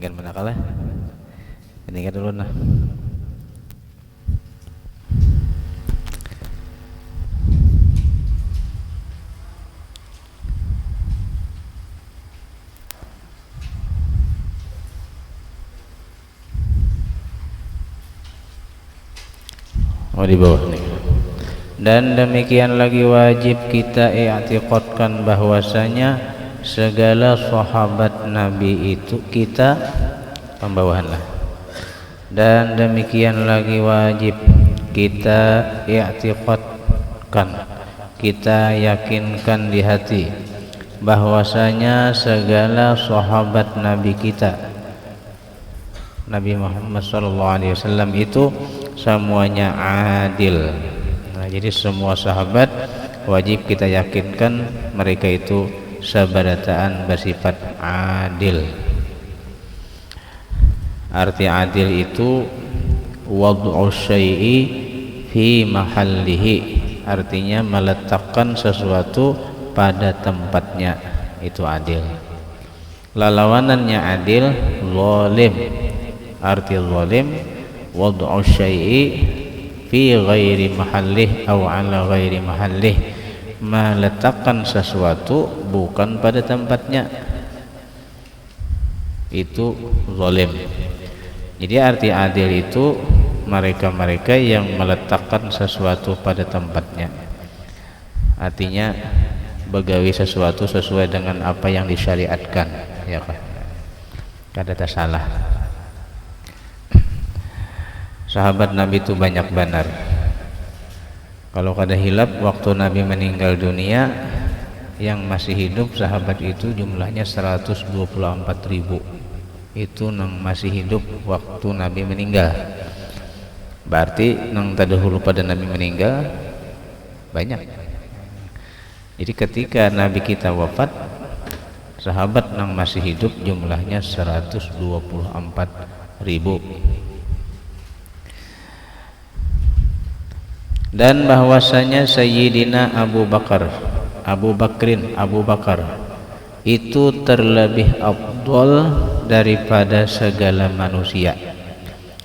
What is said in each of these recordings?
Ketinggian mana kalah? Ketinggian dulu nah. Oh di bawah nih. Dan demikian lagi wajib kita i'tiqadkan bahwasanya segala sahabat Nabi itu kita pembawahan lah. Dan demikian lagi wajib kita i'tiqadkan, kita yakinkan di hati bahwasanya segala sahabat Nabi kita Nabi Muhammad SAW itu semuanya adil. Nah, jadi semua sahabat wajib kita yakinkan mereka itu sabarataan bersifat adil. Arti adil itu wad'u syai'i fi mahallihi, artinya meletakkan sesuatu pada tempatnya, itu adil. Lawanannya adil zalim. Arti zalim wad'u syai'i fi ghairi mahallih atau ala ghairi mahallih, meletakkan sesuatu bukan pada tempatnya, itu zalim. Jadi arti adil itu mereka-mereka yang meletakkan sesuatu pada tempatnya, artinya begawi sesuatu sesuai dengan apa yang disyariatkan, ya kan? Kada salah. Sahabat Nabi itu banyak benar. Kalau kada hilap waktu Nabi meninggal dunia, yang masih hidup sahabat itu jumlahnya 124.000. Itu nang masih hidup waktu Nabi meninggal. Berarti nang terdahulu pada Nabi meninggal banyak. Jadi ketika Nabi kita wafat, sahabat nang masih hidup jumlahnya 124.000. Dan bahwasanya Sayyidina Abu Bakar itu terlebih afdal daripada segala manusia,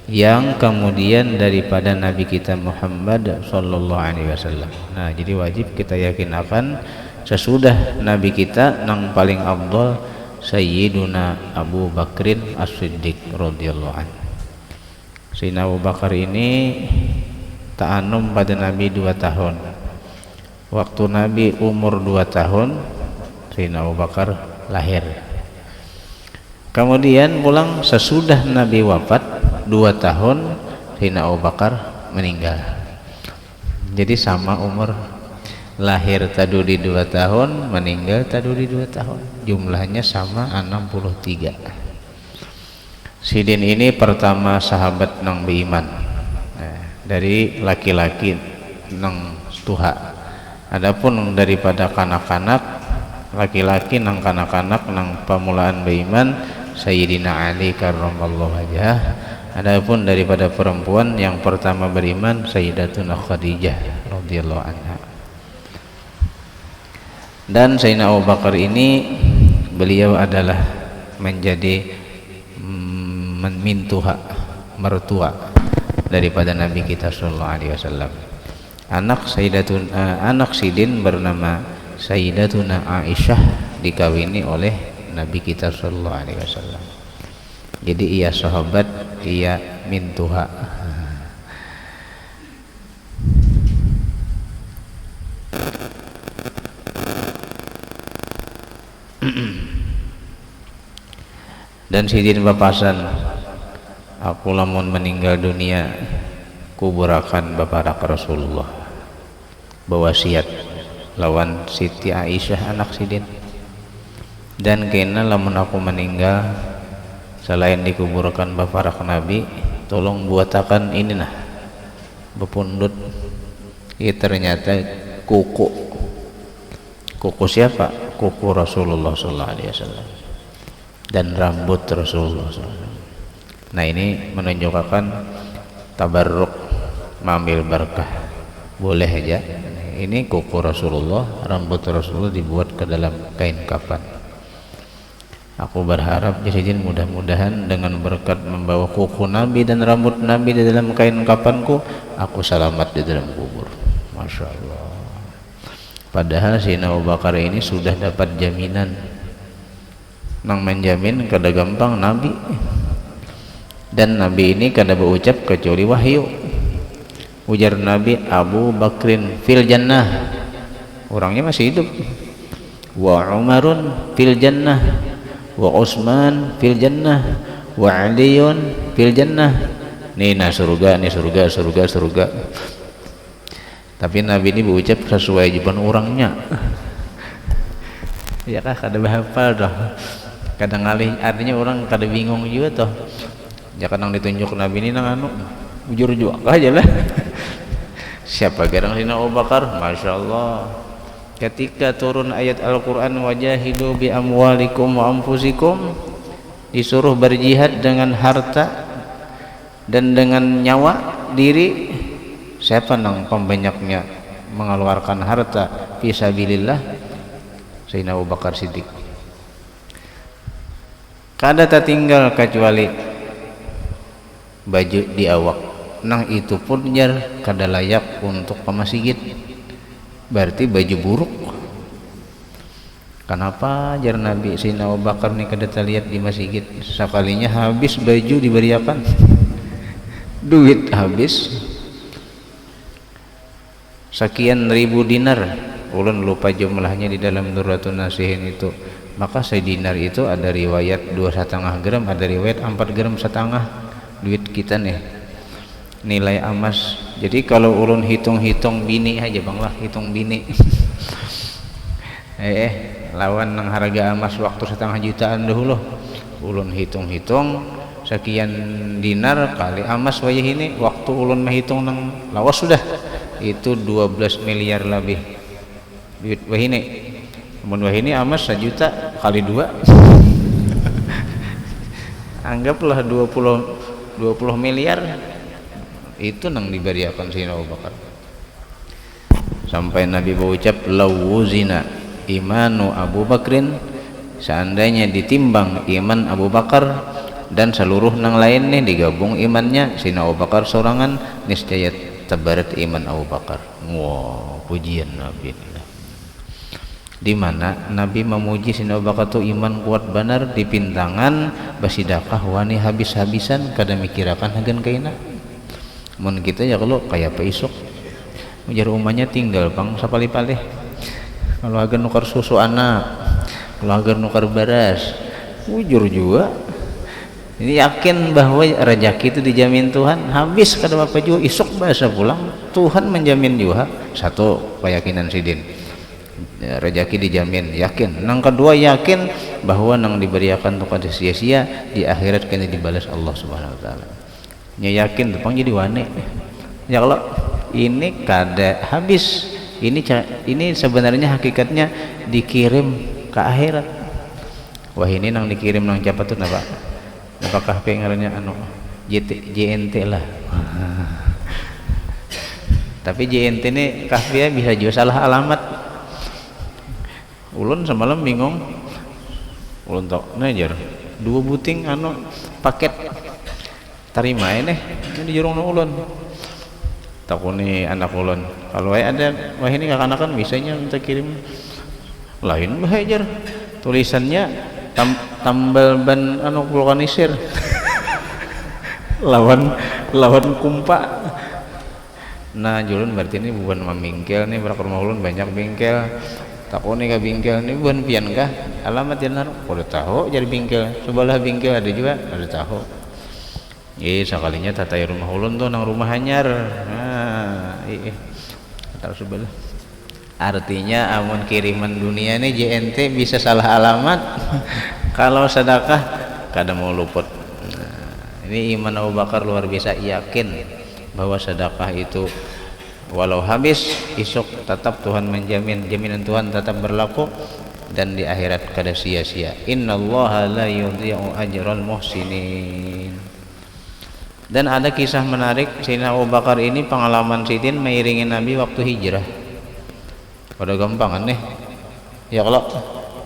yang kemudian daripada Nabi kita Muhammad sallallahu alaihi wasallam. Nah, jadi wajib kita yakin akan sesudah Nabi kita nang paling afdal Sayyiduna Abu Bakrin As-Siddiq radhiyallahu anhu. Sayyidina Abu Bakar ini ta'anum pada Nabi 2 tahun. Waktu Nabi umur 2 tahun, Sayyidina Abu Bakar lahir. Kemudian pulang sesudah Nabi wafat 2 tahun, Sayyidina Abu Bakar meninggal. Jadi sama umur, lahir tadu di 2 tahun, meninggal tadu di 2 tahun. Jumlahnya sama 63. Sidin ini pertama sahabat nang beriman. Dari laki-laki nang tuha. Adapun daripada kanak-kanak, laki-laki nang kanak-kanak nang pamulaan beriman Sayyidina Ali karramallahu wajhah. Adapun daripada perempuan yang pertama beriman Sayyidatuna Khadijah radhiyallahu anha. Dan Sayyidina Abu Bakar ini beliau adalah menjadi mintuha, mertua daripada Nabi kita sallallahu alaihi wasallam. Anak Sidin bernama Sayyidatuna Aisyah dikawini oleh Nabi kita sallallahu alaihi wasallam. Jadi ia sahabat, ia mintuha. Dan Sidin bapasan, aku lamun meninggal dunia kuburakan bapak Rasulullah, berwasiat lawan Siti Aisyah anak Sidin. Dan kena lamun aku meninggal selain dikuburkan bapak Nabi, tolong buatakan ini nah bepundut. Ternyata kuku siapa? Kuku Rasulullah sallallahu alaihi wasallam dan rambut Rasulullah SAW. Nah, ini menunjukkan tabarruk, mengambil berkah. Boleh aja. Ini kuku Rasulullah, rambut Rasulullah dibuat ke dalam kain kafan. Aku berharap Jahidin mudah-mudahan dengan berkat membawa kuku Nabi dan rambut Nabi di dalam kain kafanku, aku selamat di dalam kubur. Masya Allah. Padahal Sayyidina Abu Bakar ini sudah dapat jaminan. Nang menjamin kada gampang Nabi. Dan Nabi ini kada berucap kecuali wahyu. Ujar Nabi, Abu Bakrin fil jannah. Orangnya masih hidup. Wa Umarun fil jannah. Wa Utsman fil jannah wa Aliun fil jannah. Nah surga, nih surga. Tapi Nabi ini berucap sesuai jawaban orangnya. Ya kah kada bahapal dah. Kadang ngalih artinya orang kada bingung juga toh. Ya kadang ditunjuk Nabi ini nang anu ujur juga aja lah. Siapa garang Sayyidina Abu Bakar? Masya Allah. Ketika turun ayat Al-Quran wajahidu bi amwalikum wa anfusikum, disuruh berjihad dengan harta dan dengan nyawa diri. Siapa nang pembanyaknya mengeluarkan harta fisabilillah? Sayyidina Abu Bakar Siddiq. Kada tertinggal kecuali baju di awak, nang itu pun jar kada layak untuk ke masjid. Berarti baju buruk. Kenapa jar Nabi Sayyidina Abu Bakar ni kada terlihat di masjid? Sekalinya habis baju diberiakan, duit habis sekian ribu dinar. Ulun lupa jumlahnya di dalam Nurratun Nasihin itu. Maka sedinar itu ada riwayat 2,5 gram, ada riwayat 4 gram setengah duit kita nih. Nilai emas. Jadi kalau ulun hitung-hitung bini aja bang lah, hitung bini. Lawan nang harga emas waktu 0,5 jutaan dahulu. Ulun hitung-hitung sekian dinar kali emas wayah ini, waktu ulun menghitung nang lawas sudah itu 12 miliar lebih duit wah ini. Mun wah ini emas 1 juta kali 2. Anggaplah 20 miliar. Itu nang diberiakan Sayyidina Abu Bakar. Sampai Nabi berucap lawuzina imanu Abu Bakrin, seandainya ditimbang iman Abu Bakar dan seluruh nang lain nih digabung imannya Sayyidina Abu Bakar sorangan, niscaya tabarat iman Abu Bakar. Wow, pujian Nabi ini. Di mana Nabi memuji Sayyidina Abu Bakar tu iman kuat benar, dipintangan basidakah wani habis-habisan kada mikirakan hagan kaina. Mun kita ya kalau kayak apa isok ujar umahnya tinggal bang sapali-palih, kalau agar nukar susu anak, kalau agar nukar beras, ujur juga ini yakin bahwa rezeki itu dijamin Tuhan. Habis kada apa juga isok bahasa pulang Tuhan menjamin juga. Satu keyakinan sidin rezeki dijamin, yakin. Nang kedua yakin bahwa nang diberiakan tuh kada sia-sia, di akhirat kena dibalas Allah Subhanahu wa taala. Ya yakin tuh pang jadi wane. Ya kalau ini kada habis, ini sebenarnya hakikatnya dikirim ke akhirat. Wah ini nang dikirim nang siapa tuh napa? Apakah pengaruhnya anu JNT lah. Tapi JNT ini kahvia bisa juga salah alamat. Ulun semalam bingung. Ulun tok najar 2 buting anu paket terima ini di jurung ulun. Takuni anak ulun, kalau ada wah ini kakak-kanakan bisanya minta kirim lain bahajar tulisannya tambal ban anu vulkanisir lawan kumpa. Nah julun berarti ini bukan memingkel nih, berak rumah ulun banyak bingkel. Takuni ka bingkel ini bukan pian kah alamat yang naruh udah tahu jadi bingkel, sebelah bingkel ada juga ada tahu. Sekalinya tatai rumah ulun tuh nang rumah hanyar. Nah, tahu sebelah. Artinya amun kiriman dunia ini JNT bisa salah alamat. Kalau sedekah kada mau luput. Nah, ini iman Abu Bakar luar biasa, yakin bahwa sedekah itu walau habis esok tetap Tuhan menjamin, jaminan Tuhan tetap berlaku dan di akhirat kada sia-sia. Innallaha la yudhi'u ajral muhsinin. Dan ada kisah menarik Sayyidina Abu Bakar ini, pengalaman sidin mengiringi Nabi waktu hijrah. Pada gampang nih. Ya kalau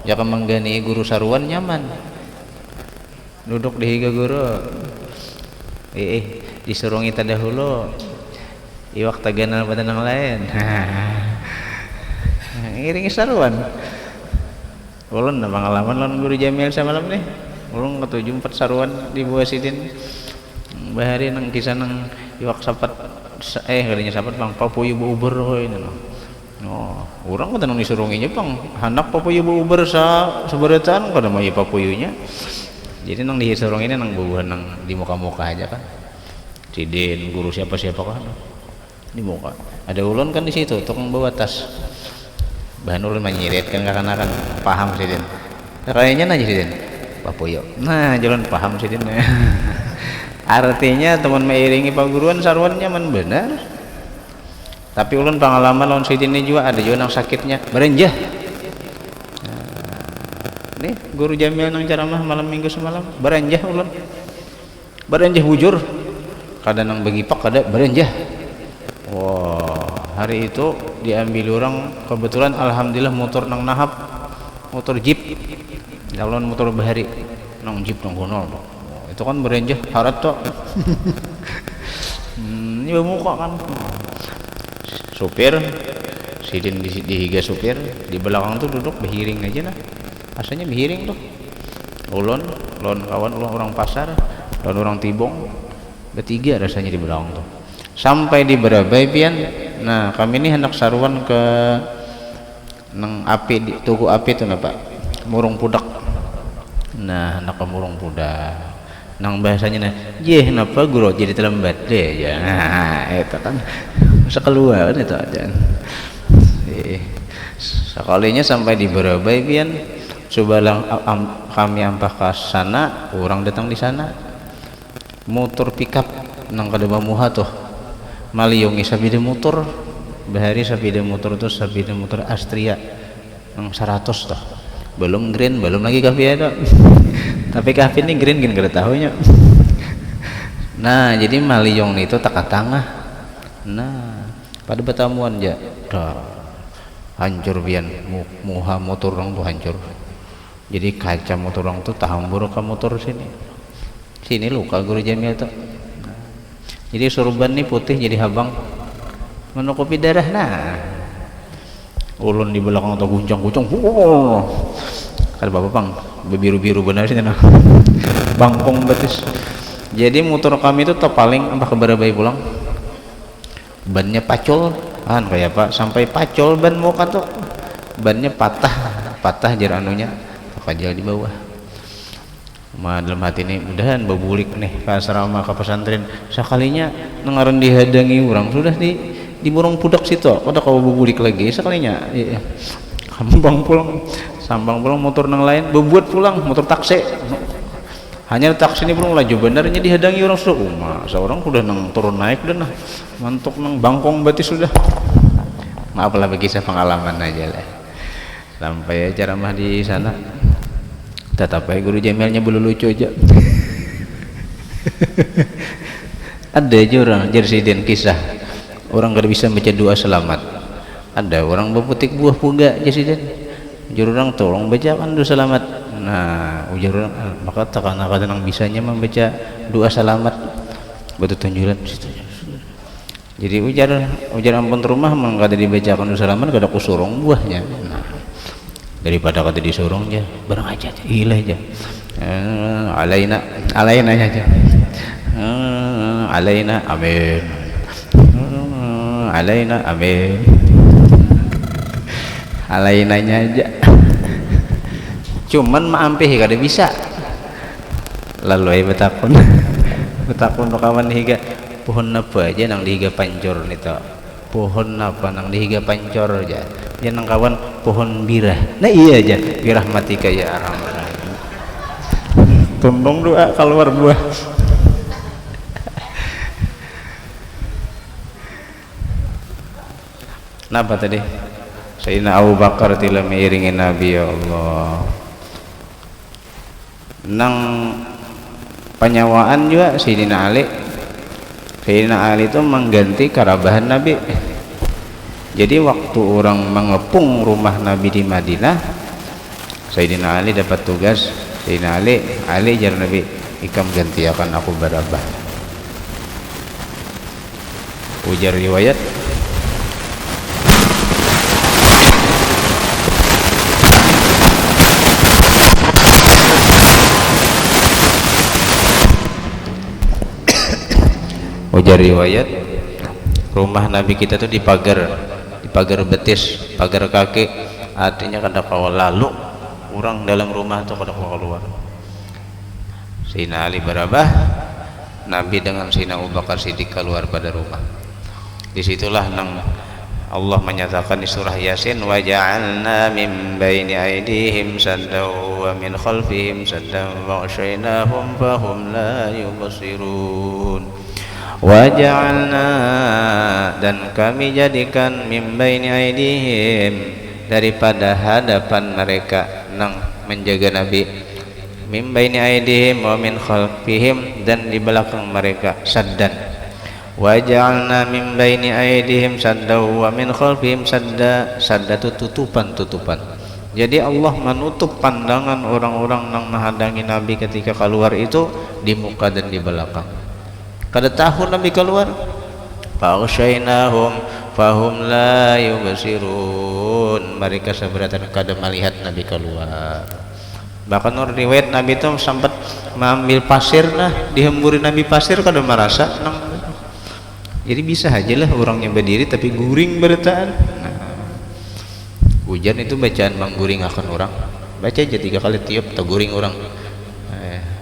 ya menggani guru saruan nyaman. duduk di higa guru disurungi tadahulu iwak taganal pada nang lain ngiringi saruan ulun na pengalaman lawan guru Jamil samalam nih ulun ketujuh 4 saruan di buah sidin bahari nang kisah nang iwak sapat kalinya sapat bang papuyu buuber ini no orang kada nang disurunginya bang hanak papuyu buuber seberetan kada mau papuyunya jadi nang disurunginnya nang bubuhan nang di muka-muka aja kan sidin guru siapa kan di muka ada ulun kan di situ tukang bawa tas bahan ulun menyirit kan akan paham sidin kayaknya aja sidin papuyo nah jalan paham sidin artinya teman mengiringi paguruan sarwannya man benar tapi ulun pengalaman lawan sidin ini juga ada juga nang sakitnya berenjah nih guru Jamil nang ceramah malam minggu semalam berenjah ulun berenjah bujur kadang nang bagi pak kada berenjah. Wah, hari itu diambil orang kebetulan alhamdulillah motor nang nahap motor jeep lawan motor bahari nang jeep nang gunol itu kan berenjah harat tok ini muka kan supir sidin di higa supir di belakang tuh duduk behiring aja nah asalnya behiring tuh ulun kawan ulun orang pasar lawan orang tibong bertiga rasanya di belakang tuh sampai di Berabai pian. Nah kami ini hendak saruan ke nang api di tugu api itu Pak Murung Pudak. Nah hendak ke Murung Pudak nang bahasanya nah jeh napa guru jadi terlambat deh ya nah itu kan sekeluar itu aja sekalinya sampai di Berabai pian coba kami ampah ke sana orang datang di sana motor pickup nang kada mamuha tuh maliyongi sabida motor bahari sabida motor itu sabida motor Astria nang 100 tuh belum green belum lagi kafe ada tapi kafe ini green gini kada tahunya nah jadi maliyong itu tak tengah nah pada pertemuan aja dah hancur pian muha motor orang tuh hancur jadi kaca motor orang tuh tahambur ke motor sini luka guru Jamil tuh jadi sorban nih putih jadi habang menutupi darah nah ulun di belakang atau guncang-guncang ada bapak bang biru-biru benar sih nah bangkong betis jadi motor kami itu paling apa ke Berabai pulang bannya pacul kan kayak pak sampai pacul ban muka tuh bannya patah jar anunya pajal di bawah dalam hati ini mudahan babulik nih ke asrama ke pesantren sekalinya nengaran dihadangi orang sudah di Murung Pudak situ ada kau babulik lagi sekalinya iya sambang pulang motor nang lain bebuat pulang motor taksi hanya taksi ini belum laju benarnya dihadangi orang sudah seorang sudah nang turun naik dan mantuk nang bangkong berarti sudah maaf lah bagi saya pengalaman aja lah sampai ceramah di sana tetap baik guru Jamilnya belum lucu aja ada aja orang jersidin kisah orang gak bisa baca doa selamat ada orang berpetik buah puga jersidin ujar orang tolong bacakan doa selamat nah ujar orang maka kadang bisanya membaca doa selamat betul tunjuran jadi ujar ampun rumah mengkata dibacakan doa selamat kada kusurung buahnya nah daripada kata disurung aja barang aja ilah aja alaina aja alaina amin alaina amin alainanya aja cuman maampih kada bisa lalu betakun kawan higa pohon apa aja nang dihiga pancor nito pohon apa nang dihiga pancor aja dia nang kawan pohon birah nah iya aja birahmatika ya arhamar rahimin tundung doa keluar buah kenapa tadi Sayyidina Abu Bakar tidak mengiringi Nabi ya Allah nang penyewaan juga Sayyidina Ali itu mengganti karabahan Nabi. Jadi waktu orang mengepung rumah Nabi di Madinah, Sayyidina Ali dapat tugas Sayyidina Ali jar Nabi, ikam gantiakan aku Barabah. Ujar riwayat rumah Nabi kita tuh di pagar betis, pagar kaki, artinya kada kawal lalu orang dalam rumah tuh kada kawal keluar. Sayyidina Ali Barabah, Nabi dengan Sayyidina Abu Bakar Siddiq keluar pada rumah. Disitulah nang Allah menyatakan di surah Yasin, wa ja'alna min baini aydihim saddan wa min khalfihim saddan wa ghashaynahum fahum la yubsirun. Wa ja'alna, dan kami jadikan, min baini aydihim, daripada hadapan mereka nang menjaga Nabi, min baini aydihim wa min khalfihim, dan di belakang mereka, saddan. Wa ja'alna min baini aydihim sadda wa min khalfihim sadda. Sadda itu tutupan. Jadi Allah menutup pandangan orang-orang yang menghadangi Nabi ketika keluar itu di muka dan di belakang. Kada tahu Nabi keluar, fa'ghshaynahum fahum la yubsirun, mereka seberatan kada melihat Nabi keluar. Bahkan orang riwayat Nabi itu sempat mengambil pasir, dihemburi Nabi pasir kada merasa nang. Jadi bisa aja lah orangnya berdiri tapi guring bertaan. Hujan itu bacaan mengguring akan orang. Baca aja 3 kali tiup atau guring orang.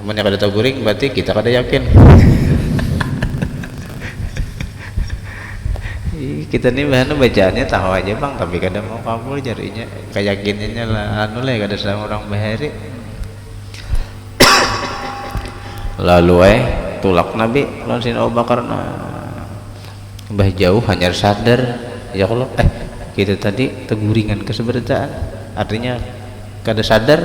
Mana kada tahu guring berarti kita kada yakin. Kita nih bahannya bacaannya tahu aja bang, tapi kada mau kabul jarinya, keyakinannya lah anu lah kada sama orang bahari. Lalu tulak Nabi langsung Abu Bakar bah jauh hanya sadar ya kalau kita tadi teguringan kesebertaan, artinya kada sadar.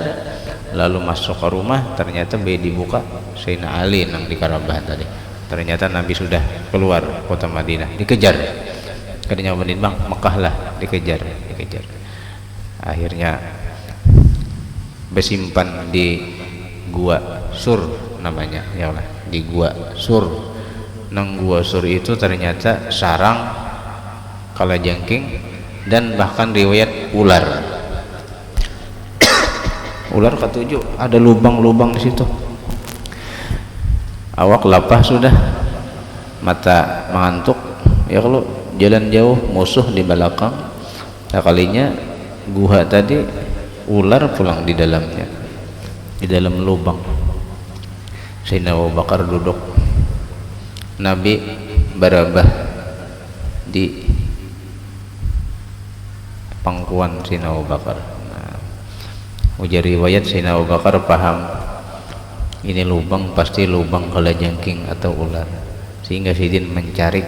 Lalu masuk ke rumah, ternyata bayi dibuka Sayyidina Ali yang di Karabahan tadi. Ternyata Nabi sudah keluar kota Madinah, dikejar. Kadanya benin bang Mekah lah, dikejar. Akhirnya bersimpan di gua Sur namanya, ya Allah, di gua Sur. Nang gua Sur itu ternyata sarang kalajengking dan bahkan riwayat ular. Ular ketujuh, ada lubang-lubang di situ. Awak lapah sudah, mata mengantuk. Ya kalau jalan jauh musuh di belakang, kalinya gua tadi ular pulang di dalamnya, di dalam lubang. Sayyidina Abu Bakar duduk, Nabi Barabah di pangkuan Sayyidina Abu Bakar. Ujar riwayat Sayyidina Abu Bakar paham ini lubang pasti lubang kalajengking atau ular, sehingga Sidin mencari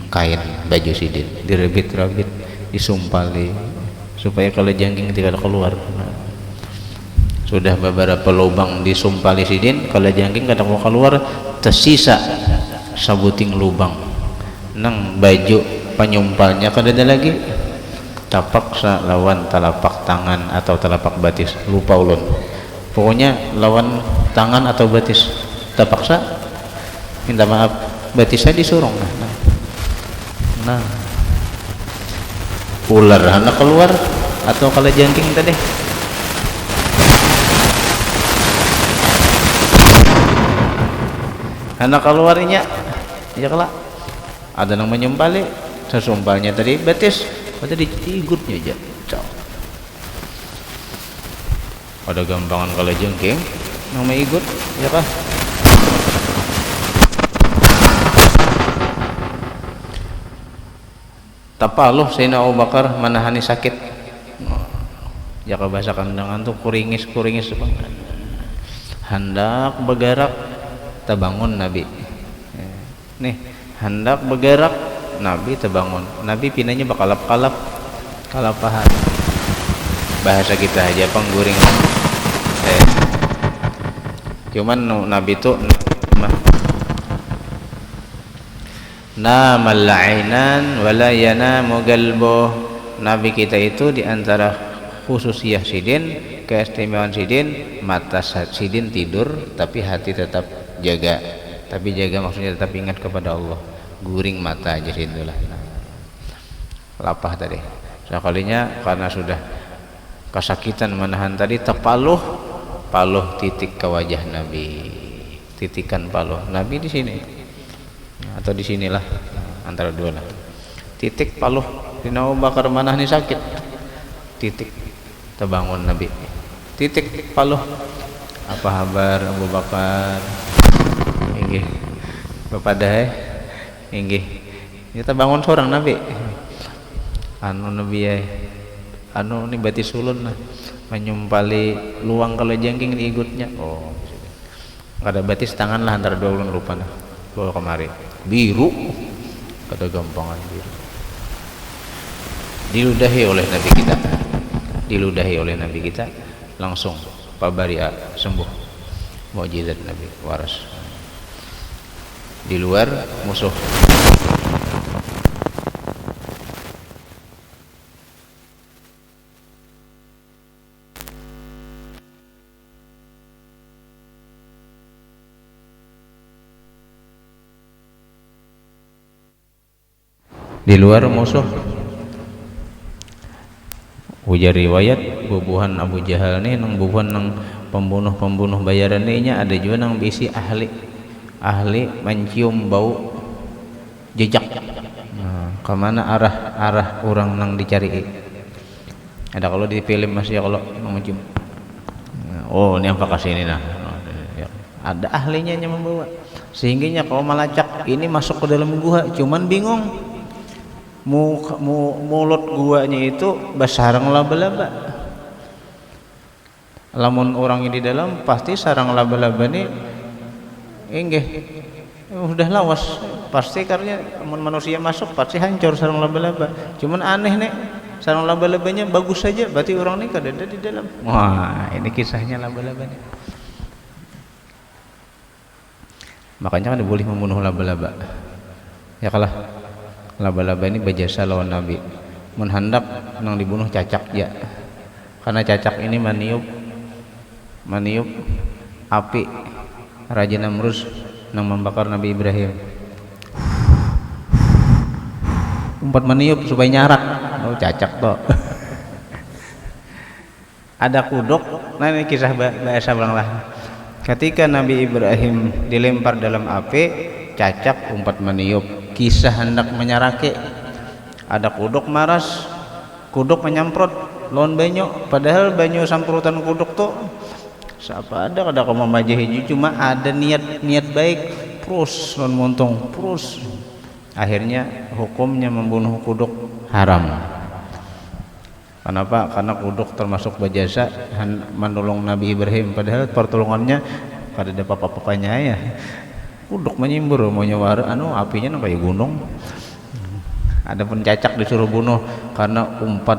kain baju Sidin, direbit-rebit, disumpali supaya kalajengking tidak keluar. Sudah beberapa lubang disumpali Sidin, kalajengking kada mau keluar, tersisa sabuting lubang nang baju penyumpalnya kada ada lagi. Tapak lawan telapak tangan atau telapak batis, lupa ulun, pokoknya lawan tangan atau batis. Tapak minta maaf, batis saya disurung. Nah ular anak keluar atau kalajengking tadi. Anak keluarnya ya kelak ada yang menyumpali, sesumpalnya tadi batis, tadi igutnya aja. Ada gampangan kalajengking nama igut ya kah? Tapaluh Sayyidina Abu Bakar menahani sakit. Ya bahasa kandangan tuh kuringis hendak bergerak terbangun Nabi. Nih hendak bergerak Nabi terbangun. Nabi pinanya bakalap-kalap kalapahan. Bahasa kita aja pengguring. Cuman Nabi tuh namal ainan wala yanamu qalbuh. Nabi kita itu diantara khususiyah Sidin keistimewaan sidin, mata sidin tidur tapi hati tetap jaga. Tapi jaga maksudnya tetap ingat kepada Allah. Guring mata aja sidin lah. Lapah tadi. Sekalinya karena sudah kesakitan menahan tadi, terpaluh titik ke wajah Nabi. Titikan paluh Nabi di sini atau di sinilah, antara dua lah. Titik paluh di Abu Bakar manah nih sakit. Titik terbangun Nabi. Titik paluh. Apa kabar Abu Bakar? Inggih. Bapak dah inggih. Kita bangun seorang Nabi. Anu Nabi anu ini bati sulun lah. Menyumpali luang kalau jengking diigutnya. Oh, ada batis tangan lah antara dua ulun lupa nah. Bawa kemari biru, ada gampangan biru. Diludahi oleh Nabi kita, langsung pabaria sembuh. Mukjizat Nabi waras. Di luar musuh. Di luar musuh. Ujar riwayat bubuhan Abu Jahal nih nang bubuhan nang pembunuh bayaran nya ada juga nang bisi ahli mencium bau jejak. Nah, kemana arah orang nang dicari? Ada kalau di film masih kalau mencium. Oh ini apa kasih ini nah. Ada ahlinya yang membawa. Sehingganya kalau melacak ini masuk ke dalam gua, cuman bingung. Mulut guanya itu basarang laba-laba. Lamun orang di dalam pasti sarang laba-laba ini enggak udah lawas pasti, karena manusia masuk pasti hancur sarang laba-laba. Cuman aneh nih, sarang laba-labanya bagus saja, berarti orang ini kada ada di dalam. Wah, ini kisahnya laba-labanya. Makanya kan boleh membunuh laba-laba. Ya kalah. Laba-laba ini berjasa lawan Nabi. Menhandap nang dibunuh cacak ya. Karena cacak ini maniup api Raja Namrus nang membakar Nabi Ibrahim. Umpat maniup supaya nyarak. Oh cacak toh. Ada kuduk. Nah ini kisah bahasa banglah. Ketika Nabi Ibrahim dilempar dalam api, cacak umpat maniup. Kisah hendak menyarake, ada kuduk maras, kuduk menyamprot lawan banyu, padahal banyu samprutan kuduk tuh siapa ada kamu majahi, cuma ada niat baik, terus lawan muntung terus, akhirnya hukumnya membunuh kuduk haram. Kenapa? Karena kuduk termasuk berjasa menolong Nabi Ibrahim, padahal pertolongannya pada ada apa-apanya ya. Kuduk menyimbur mau nyawar apinya nang kayak gunung. Ada pun cacak disuruh bunuh karena umpat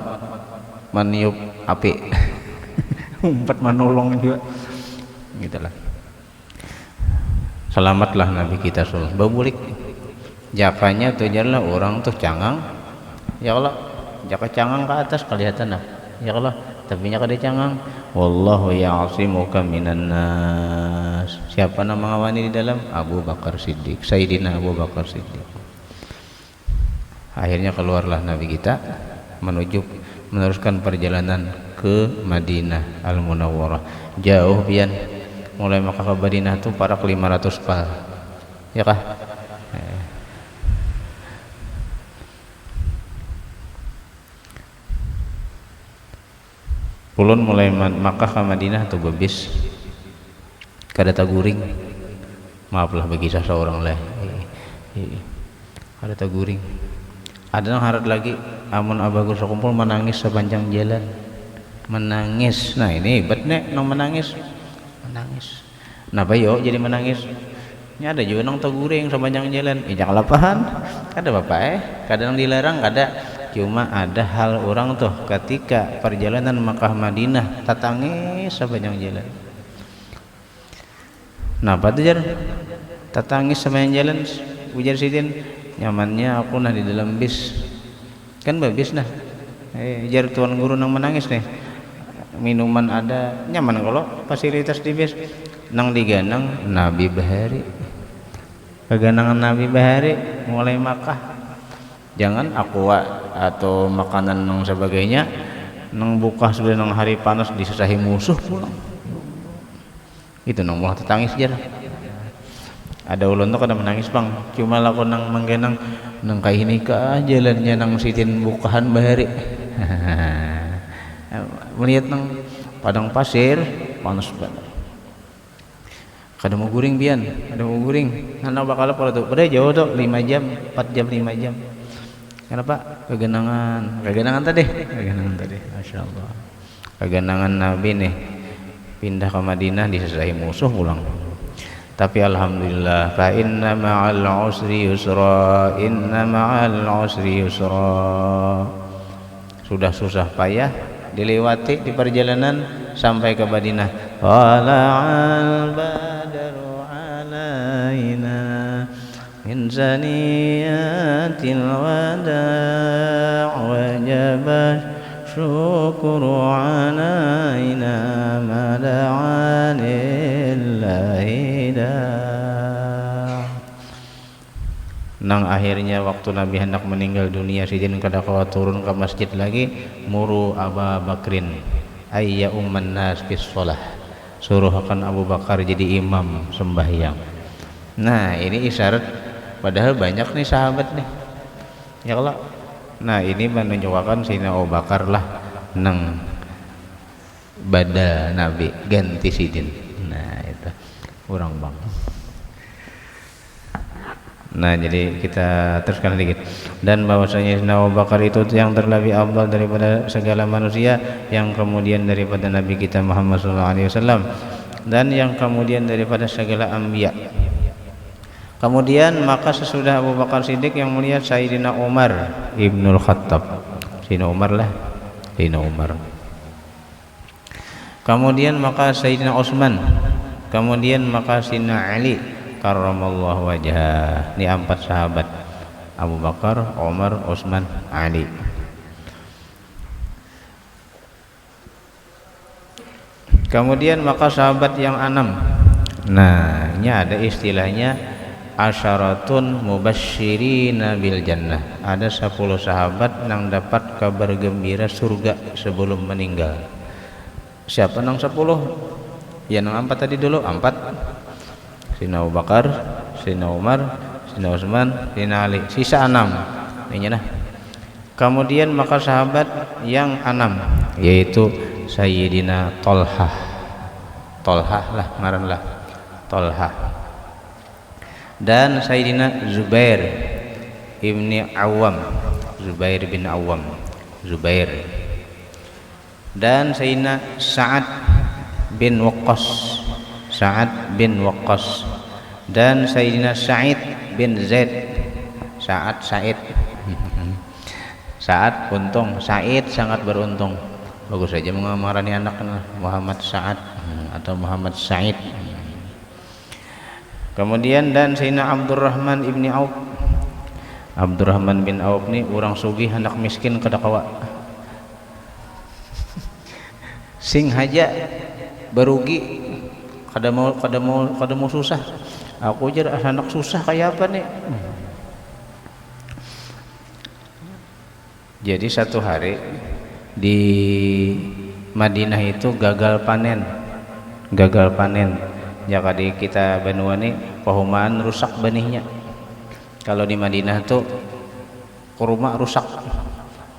meniup api. Umpat menolong juga. Gitulah. Selamatlah Nabi kita sallallahu babulik. Jakanya tuh jalan orang tuh cangang. Ya Allah, jaka cangang ke atas kelihatan nah. Ya Allah, tapi nya kada cangang. Wallahu ya'asimuka minan nas. Siapa nama ngawani di dalam? Abu Bakar Siddiq, Sayyidina Abu Bakar Siddiq. Akhirnya keluarlah Nabi kita meneruskan perjalanan ke Madinah Al-Munawwarah. Jauh pian, mulai Makkah ke Madinah tuh para 500 pal. Ya kah? Ulun mulai Makkah ke Madinah tuh bebis kada taguring, maaflah bagi seseorang lah, kada taguring. Ada yang harat lagi, amun abagus kumpul menangis sepanjang jalan, menangis. Nah ini hebat nek nang menangis. Napa yo jadi menangis? Ini ada juga nang taguring sepanjang jalan. Jangan lapahan, kada apa-apa kadang dilarang kada. Cuma ada hal orang tuh ketika perjalanan Makkah Madinah tatangis sepanjang jalan. Napa tuh jar? Tatangis sepanjang jalan, ujar sidin, nyamannya aku nah di dalam bis. Kan babis nah. Jar tuan guru nang menangis nih. minuman ada, nyaman kalau fasilitas di bis. Nang diganang Nabi bahari, keganangan Nabi bahari mulai Makkah. Jangan aqua atau makanan nang sebagainya nang buka sudah nang hari panas disesahi musuh pulang. Itu nang mulah tetangis jar. Ada ulun tuh kada menangis bang, cuma laku nang menggenang nang kayak ini ka jalannya nang sitin bukahan bahari. Melihat nang padang pasir panas banget. Kada mau guring bian, kada mau guring. Nana bakal apa tuh? Pada jauh tuh 5 jam, 4 jam, 5 jam. Kenapa? Kegenangan tadi. Masya Allah. Kegenangan Nabi nih pindah ke Madinah disesahi musuh pulang. Tapi alhamdulillah, fa inna ma'al usri yusra, inna ma'al usri yusra. Sudah susah payah dilewati di perjalanan sampai ke Madinah. Tala'al badru alaina min zaniyatil wada' wajaba syukru alaina mada'anillahi da'. Nang akhirnya waktu Nabi hendak meninggal dunia, sidin kada kawa turun ke masjid lagi, muru Abu Bakrin ayya umman nas bis shalah, suruh akan Abu Bakar jadi imam sembahyang. Nah ini isyarat, padahal banyak nih sahabat nih ya kalau. Nah ini menunjukkan Sayyidina Abu Bakar lah nang badal Nabi ganti sidin. Nah itu kurang bang. Nah jadi kita teruskan sedikit. Dan bahwasanya Sayyidina Abu Bakar itu yang terlebih afdal daripada segala manusia, yang kemudian daripada Nabi kita Muhammad SAW, dan yang kemudian daripada segala anbiya. Kemudian maka sesudah Abu Bakar Siddiq yang mulia Sayyidina Umar Ibnul Khattab. Sayyidina Umar lah, Sayyidina Umar. Kemudian maka Sayyidina Utsman. Kemudian maka Sayyidina Ali karramallahu wajhah. Ini 4 sahabat, Abu Bakar, Umar, Utsman, Ali. Kemudian maka sahabat yang 6. Nah ini ada istilahnya asyaratun mubasyirina bil jannah. Ada 10 sahabat yang dapat kabar gembira surga sebelum meninggal. Siapa nang 10? Ya nang 4 tadi dulu, 4. Sayyidina Abu Bakar, Sayyidina Umar, Sayyidina Utsman, Sayyidina Ali. Sisa 6. Ini nah. Kemudian maka sahabat yang 6 yaitu Sayyidina Thalhah. Thalhah lah ngaran lah. Thalhah. Dan Sayyidina Zubair ibni Awam, Zubair bin Awam, Zubair. Dan Sayyidina Sa'ad bin Waqqas, Sa'ad bin Waqqas. Dan Sayyidina Sa'id bin Zaid, Sa'id Sa'ad untung, Sa'id sangat beruntung. Bagus saja mengamarani anak Muhammad Sa'ad atau Muhammad Sa'id. Kemudian dan Sayyidina Abdurrahman ibni Auf. Abdurrahman bin Auf ni orang sugih anak miskin kada kawa. Sing haja berugi kada mau susah. Aku jar anak susah kayak apa nih? Jadi satu hari di Madinah itu gagal panen. Ya kali kita benua nih pahumaan rusak benihnya. Kalau di Madinah tuh kurma rusak,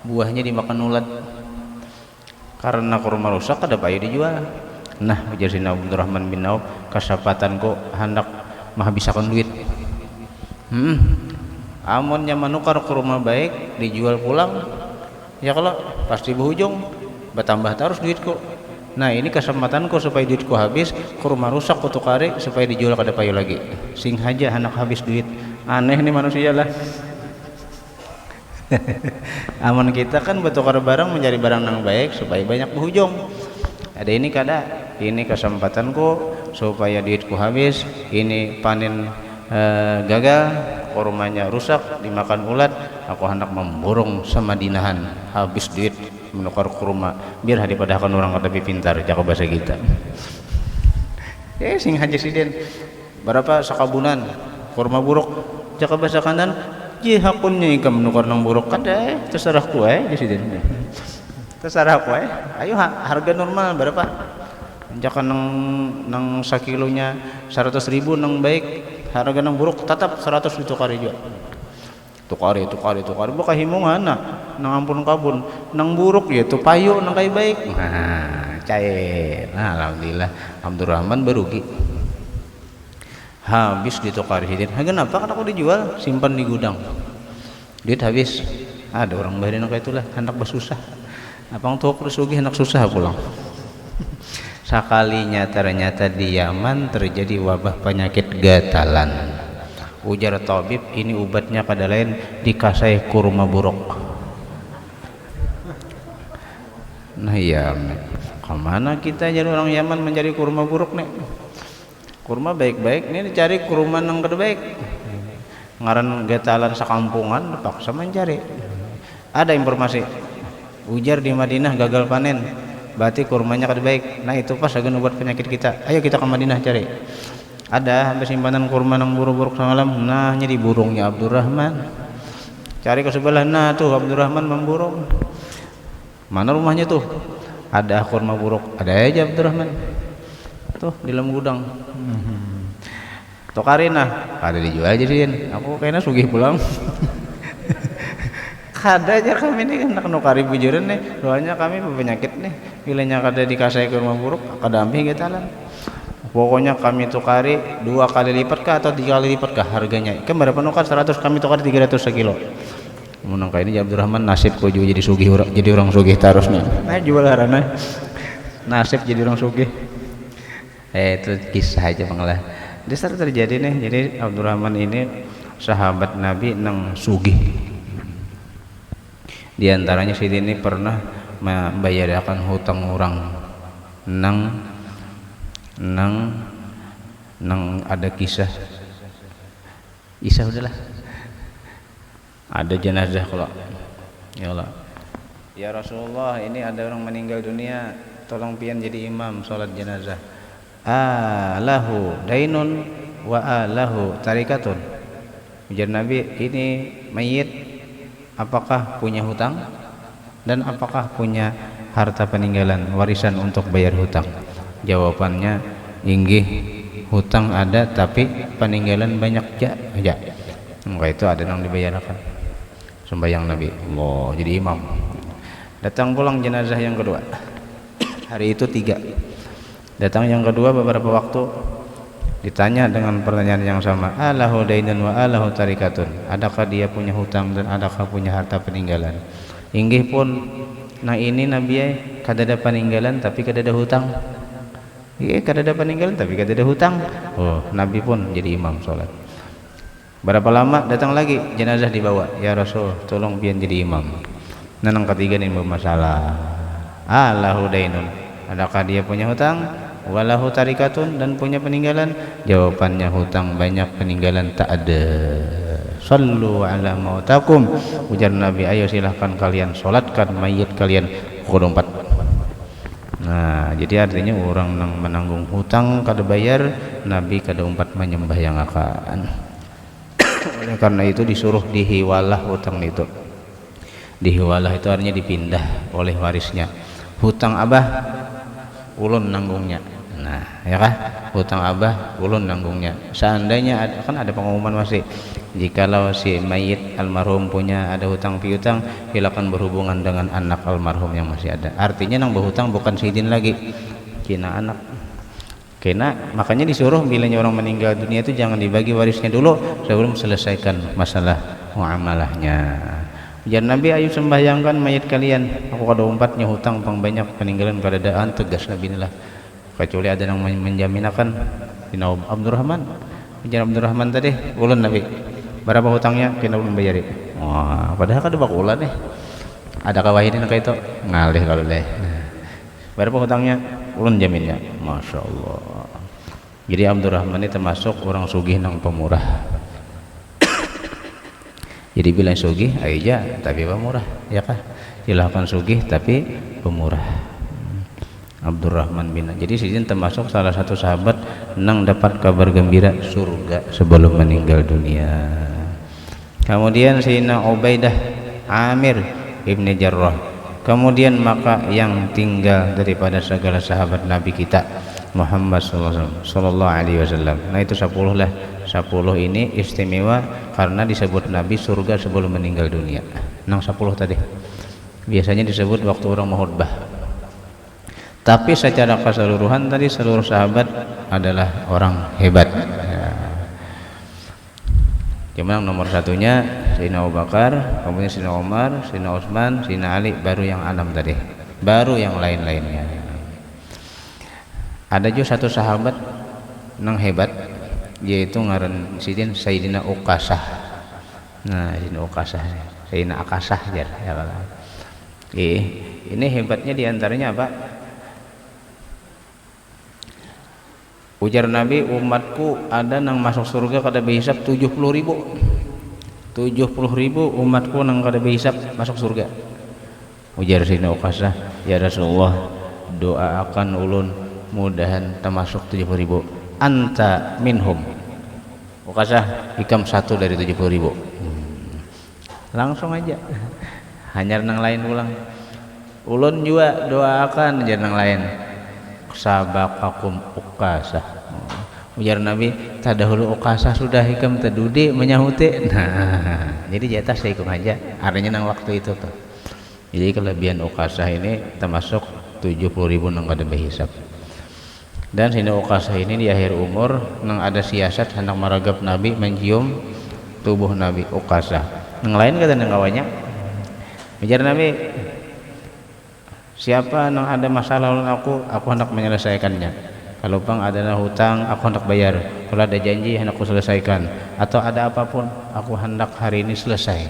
buahnya dimakan ulat. Karena kurma rusak ada payu dijual. Nah ujar Sayyidina Abdurrahman bin Auf, kasapatan kok hendak menghabiskan duit. Amunnya menukar kurma baik dijual pulang, ya kalau pasti berujung bertambah terus duitku. Nah ini kesempatanku supaya duitku habis, kurma rusak ku tukari supaya dijual kada payu lagi. Sing haja anak habis duit. Aneh nih manusia lah. Amun kita kan bertukar barang mencari barang yang baik supaya banyak berujung. Ada ini kada, ini kesempatanku supaya duitku habis, ini panen gagal, kurmanya rusak dimakan ulat, aku hendak memborong semadinahan habis duit menukar kurma biar daripada orang lebih pintar jago bahasa kita sing haji siden berapa sakabunan kurma buruk jago bahasa kanan ji hakunnya ikam menukar nang buruk kada terserah ku siden terserah ku ayo harga normal berapa jangan nang sakilonya 100.000 nang baik harga nang buruk tetap 100 ditukari juga tukari buka himungan nang ampun kabun nang buruk ya tu payu nang kai baik cair alhamdulillah Abdurrahman berugi habis ditukari sidin kenapa kan aku dijual simpan di gudang duit habis ada orang bayarin kayak itulah hendak bersusah abang tuh sugih hendak susah pulang sekalinya ternyata di Yaman terjadi wabah penyakit gatalan ujar tabib ini obatnya kada lain dikasai kurma buruk nah iya kemana kita jadi orang Yaman mencari kurma buruk nih kurma baik-baik ini dicari kurma yang kada baik ngaran gatalan sakampungan paksa mencari ada informasi ujar di Madinah gagal panen berarti kurmanya kada baik nah itu pas agen obat penyakit kita ayo kita ke Madinah cari ada hampir simpanan kurma yang buruk-buruk semalam nah jadi burungnya Abdurrahman cari ke sebelah nah tuh Abdurrahman memburung mana rumahnya tuh ada kurma buruk ada aja Abdurrahman tuh di dalam gudang tokarina ada dijual jadiin aku kayaknya sugih pulang kada aja kami nih nak nukari bujuran nih soalnya kami penyakit nih bilanya kada dikasih ke rumah buruk kada ambil getalan pokoknya kami tukari 2 kali lipat kah atau 3 kali lipat kah harganya kan berapa nukar 100 kami tukar 300 sekilo menang kayak ini Abdurrahman nasib kok juga jadi sugih jadi orang sugih terusnya nah jual harana nasib jadi orang sugih itu kisah aja pengelah dasar terjadi nih jadi Abdurrahman ini sahabat Nabi nang sugih di antaranya Sidin ini pernah membayarkan hutang orang nang ada kisah udahlah ada jenazah kalau ya Allah ya Rasulullah ini ada orang meninggal dunia tolong pian jadi imam sholat jenazah lahu dainun wa lahu tarikatun ujar Nabi ini mayit apakah punya hutang dan apakah punya harta peninggalan warisan untuk bayar hutang jawabannya inggih hutang ada tapi peninggalan banyak aja maka itu ada yang dibayarkan sembahyang Nabi Allah jadi imam datang pulang jenazah yang kedua hari itu 3 datang yang kedua beberapa waktu ditanya dengan pertanyaan yang sama alahu dainun wa alahu tarikatun adakah dia punya hutang dan adakah punya harta peninggalan inggih pun nah ini Nabi kada ada peninggalan tapi kada ada hutang kada ada peninggalan tapi kada ada hutang Nabi pun jadi imam sholat berapa lama datang lagi jenazah dibawa ya Rasul tolong biar jadi imam nanang ketiga ini bermasalah alahu dainun adakah dia punya hutang walahu tarikatun dan punya peninggalan jawabannya hutang banyak peninggalan tak ada sallu ala mautakum ujar Nabi ayo silahkan kalian sholatkan mayit kalian pukul 4 nah jadi artinya orang yang menanggung hutang kada bayar Nabi kada 4 menyembah yang akan oleh karena itu disuruh dihiwalah hutang itu dihiwalah itu artinya dipindah oleh warisnya hutang abah ulun nanggungnya nah ya kah hutang abah ulun nanggungnya seandainya ada pengumuman masih jikalau si mayit almarhum punya ada hutang piutang silakan berhubungan dengan anak almarhum yang masih ada artinya nang berhutang bukan sidin lagi kena anak kena makanya disuruh bilanya orang meninggal dunia itu jangan dibagi warisnya dulu sebelum selesaikan masalah muamalahnya ujar Nabi ayo sembahyangkan mayit kalian aku kada 4 hutang pang banyak peninggalan keadaan tegas Nabi inilah kecuali ada yang menjaminakan dina Abdurrahman ujar Abdurrahman tadi ulun Nabi berapa hutangnya kena ulun bayari wah padahal kada bakulan ada kawahidin kayak itu ngalih kalau deh berapa hutangnya ulun jaminnya Masya Allah jadi Abdurrahman ini termasuk orang sugih nang pemurah Jadi bilang sugih aja tapi pemurah, ya kah? Silahkan sugih tapi pemurah. Abdurrahman bin. Jadi sidin termasuk salah satu sahabat nang dapat kabar gembira surga sebelum meninggal dunia. Kemudian Sayyidina Ubaidah Amir ibni Jarrah. Kemudian maka yang tinggal daripada segala sahabat Nabi kita Muhammad sallallahu alaihi wasallam. Nah itu 10 lah. 10 ini istimewa karena disebut Nabi surga sebelum meninggal dunia. Nang 10 tadi. Biasanya disebut waktu orang mau khutbah. Tapi secara keseluruhan tadi seluruh sahabat adalah orang hebat. Ya. Cuma nomor satunya Sayyidina Abu Bakar, kemudian Sayyidina Umar, Sayyidina Utsman, Sayyidina Ali, baru yang 6 tadi. Baru yang lain-lainnya. Ada juga satu sahabat nang hebat, yaitu ngaran sidin Sayyidina Uqasah. Nah, Sayyidina Uqasah, Sayyidina Akasah ya. Ini hebatnya diantaranya apa? Ujar Nabi, umatku ada nang masuk surga kada behisab 70.000. 70.000 umatku nang kada behisab masuk surga. Ujar Sayyidina Uqasah, ya Rasulullah, doakan ulun mudahan termasuk 70.000. Anta minhum. Uqasah, ikam satu dari 70.000. Langsung aja. Hanya nang lain ulang. Ulun juga doakan aja nang lain. Sabaqakum Uqasah. Ujar Nabi, tadahulu Uqasah sudah hikam tadudi menyahuti. Nah, jadi jatah saya ikut aja. Artinya nang waktu itu tuh. Jadi kelebihan Uqasah ini termasuk 70.000 nang kada behisab. Dan Sayyidina Uqasah ini di akhir umur nang ada siasat hendak maragap Nabi mencium tubuh Nabi Uqasah. Nang lain kata nang kawannya. Ujar Nabi, siapa nang ada masalah lawan aku hendak menyelesaikannya. Kalau bang ada hutang, aku hendak bayar. Kalau ada janji, hendak aku selesaikan. Atau ada apapun, aku hendak hari ini selesai.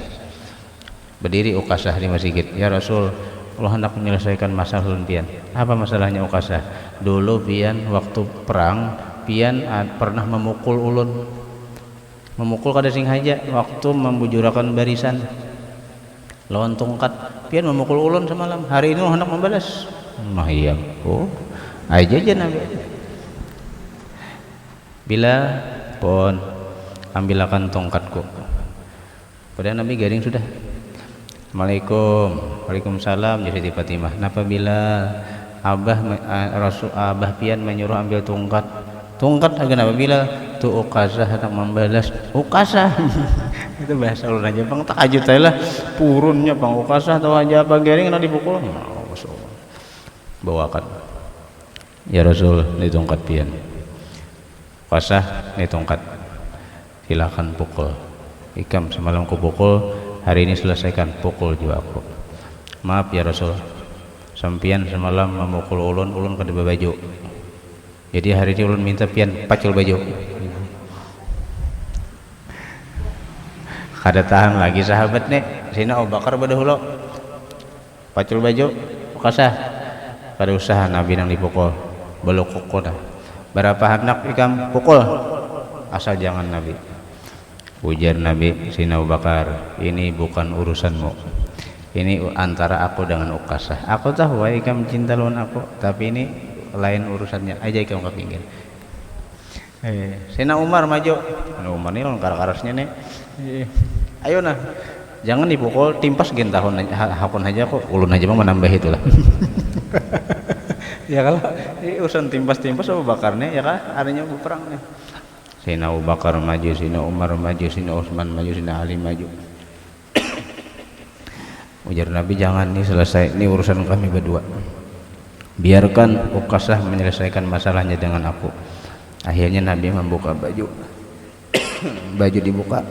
Berdiri Uqasah di masjid. Ya Rasul, Allah hendak menyelesaikan masalah ulun pian. Apa masalahnya Uqasah? Dulu pian waktu perang, pian pernah memukul ulun. Memukul kada sing haja waktu membujurakan barisan. Lawan tongkat, pian memukul ulun semalam. Hari ini hendak membalas. Mah iya. Oh, aja Nabi. Bila pun ambilakan tongkatku. Padahal Nabi garing sudah. Assalamualaikum. Waalaikumsalam. Jadi Fatimah. Napa bila Abah pian menyuruh ambil tongkat. Tongkat agak napa bila tu Uqasah hendak membalas. Uqasah. Itu bahasa ulun aja bang, tak ajut lah purunnya bang. Uqasah tahu aja apa garing nak dipukul. Bawakan. Ya Rasul, ini tongkat pian. Uqasah, ini tongkat. Silakan pukul. Ikam semalam ku pukul, hari ini selesaikan, pukul juga aku. Maaf ya Rasul, sampian semalam memukul ulun kada baju. Jadi hari ini ulun minta pian pacul baju. Kada tahan lagi sahabat nih. Sayyidina Abu Bakar badahulu pacul baju Uqasah. Kada usaha Nabi nang dipukul. Beluk kuku dah. Berapa hendak ikam pukul? Asal jangan Nabi. Ujar Nabi Sayyidina Abu Bakar, ini bukan urusanmu. Ini antara aku dengan Uqasah. Aku tahu ikam cinta lawan aku, tapi ini lain urusannya. Aja ikam ke pinggir. Sayyidina Umar maju. Umar ini lawan karas-karasnya nih. Ayo nah, jangan dipukul, timpas gen tahun hakun aja kok, ulun aja mah menambah itulah. Ya kalau ini urusan timpas-timpas Abu Bakar nih ya kan, adanya berperang nih. Sayyidina Abu Bakar maju, Sayyidina Umar maju, Sayyidina Utsman maju, Sayyidina Ali maju. Ujar Nabi, jangan nih selesai, ini urusan kami berdua. Biarkan Uqasah menyelesaikan masalahnya dengan aku. Akhirnya Nabi membuka baju. Baju dibuka.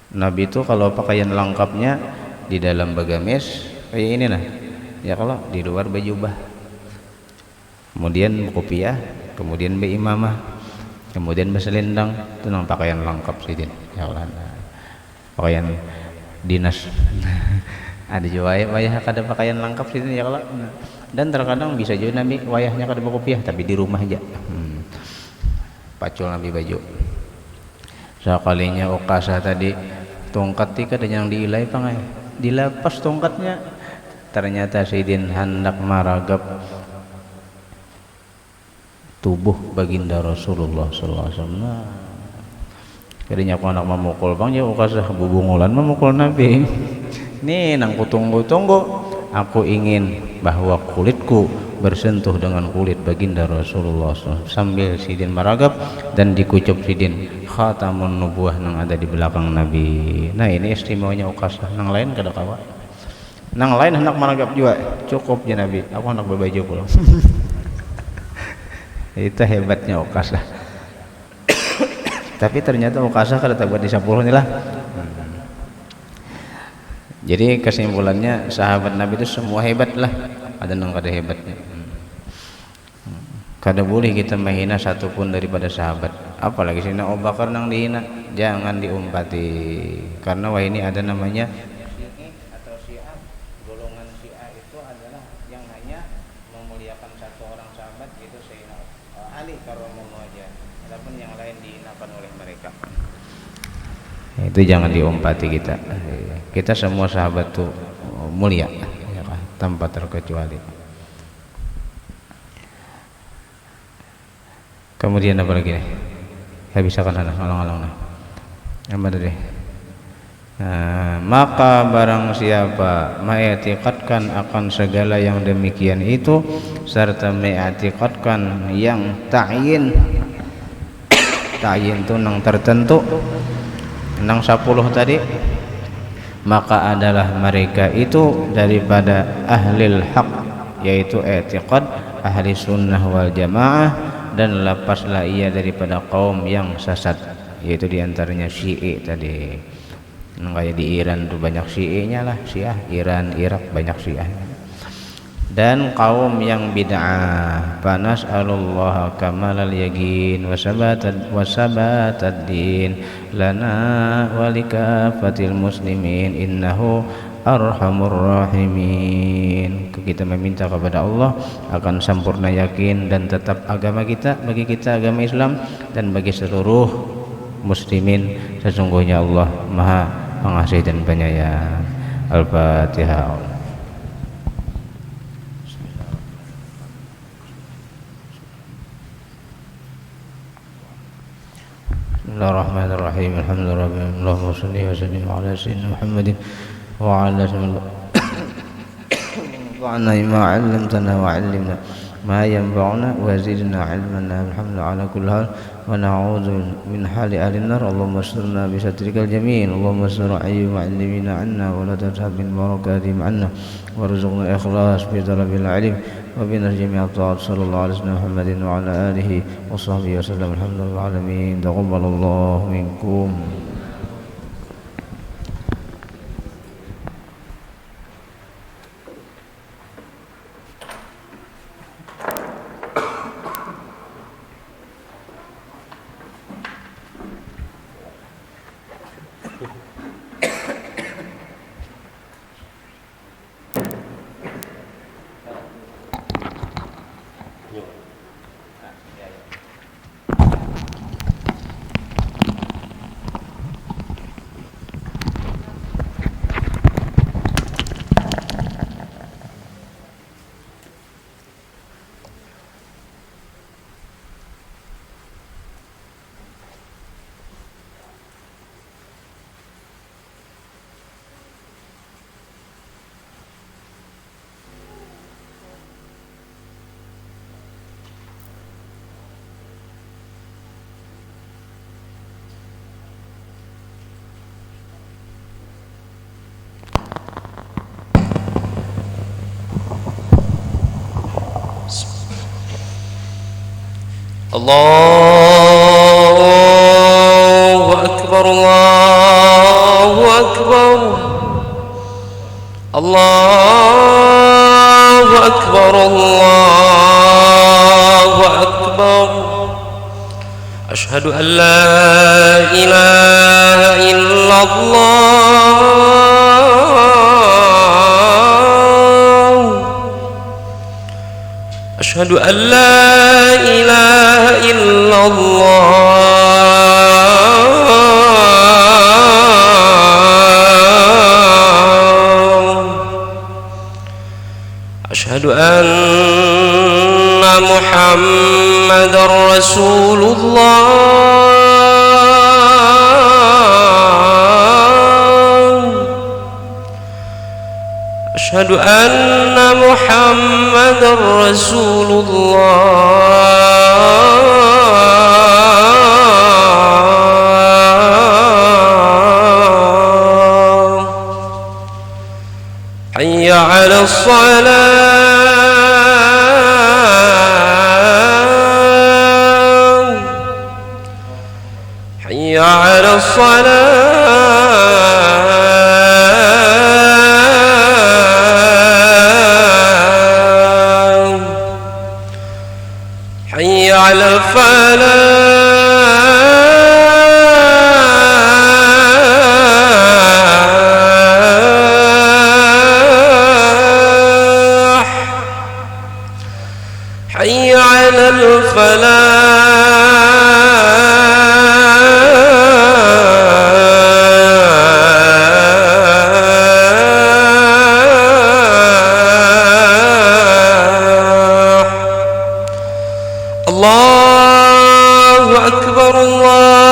Nabi itu kalau pakaian lengkapnya di dalam bagamis kayak ini lah. Ya kalau di luar baju bah. Kemudian kopiah, kemudian beimamah, kemudian berselendang, itu nang pakaian lengkap sidin. Ya Allah. Pakaian dinas. Ada juga wayah kada pakaian lengkap sidin ya kalau. Dan terkadang bisa juga Nabi wayahnya kada kopiah tapi di rumah aja. Pacul Nabi baju. Sekalinya Uqasah tadi tongkat tika dan yang diilai pangai dilepas tongkatnya, ternyata Sidin hendak maragap tubuh baginda Rasulullah sallallahu alaihi wasallam. Kadinya aku anak memukul bang ya ukasah bubungulan memukul Nabi. Nih nang kutunggu-tunggu, aku ingin bahwa kulitku bersentuh dengan kulit baginda Rasulullah SAW. Sambil Sidin maragap dan dikucup Sidin khatamun nubuah yang ada di belakang Nabi. Nah ini istimewanya ukasah, nang lain kada kawa, nang lain hendak maragap juga cukup ya Nabi, aku hendak berbaju pulang. Itu hebatnya ukasah. Tapi ternyata ukasah kada buat di 10 nih lah. Jadi kesimpulannya sahabat Nabi itu semua hebat lah, ada nang kada hebatnya. Kada boleh kita menghina satupun daripada sahabat, apalagi sini Abu Bakar nang dihina, jangan diumpati, karena wah ini ada namanya atau Syiah. Golongan Syiah itu adalah yang hanya memuliakan satu orang sahabat, yaitu Sayyidina Ali karramallahu wajhah, adapun yang lain dihinakan oleh mereka. Itu jangan diumpati kita semua sahabat tuh mulia ya kan? Tanpa terkecuali. Kemudian apa lagi nih? Habiskan sana alang-alang nah. Apa tadi? Maka barang siapa mengiktikadkan akan segala yang demikian itu serta mengiktikadkan yang ta'yin itu nang tertentu nang 10 tadi, maka adalah mereka itu daripada ahlil haq, yaitu i'tiqad ahli sunnah wal jamaah, dan lepaslah ia daripada kaum yang sesat, yaitu diantaranya Syi'i tadi. Kayak di Iran tuh banyak Syi'inya lah, Syiah, Iran, Irak banyak Syiah. Dan kaum yang bid'ah, fanas'alullaha kamalal yaqin wasabatad din lana walikafatil muslimin innahu arhamur rahimin. Kita meminta kepada Allah akan sempurna yakin dan tetap agama kita, bagi kita agama Islam dan bagi seluruh muslimin. Sesungguhnya Allah Maha Pengasih dan Penyayang. Al-Fatihah. Bismillahirrahmanirrahim. Alhamdulillah. Allahumma shalli wa sallim ala sayyidina Muhammadin wa ala alihi wa ma 'allamtana wa 'allimna ma yanfa'una wa zidna 'ilman. Alhamdulillah ala kulli hal wa na'udzu min hali ahli nar. Allahumma asturna bi satrikal jamil. Allahumma astur ayyuhal mu'allimina 'anna wa la tadhhab min barakatihim 'anna warzuqna ikhlas bi talabil 'ilm wa bi jami'at ta'at sallallahu alaihi wasallam Muhammadin wa ala alihi wa sahbihi wasallam. Alhamdulillah alamin. Taqabbalallahu minkum. Allahu Akbar, Allahu Akbar, Allahu Akbar, Allahu Akbar. Ashhadu an la ilaha illallah. Ashhadu an la ilaha illallah. رسول الله أشهد أن محمدا رسول الله حي على الصلاة حي على الصلاة حي على الفلاح حي على الفلاح الله أكبر الله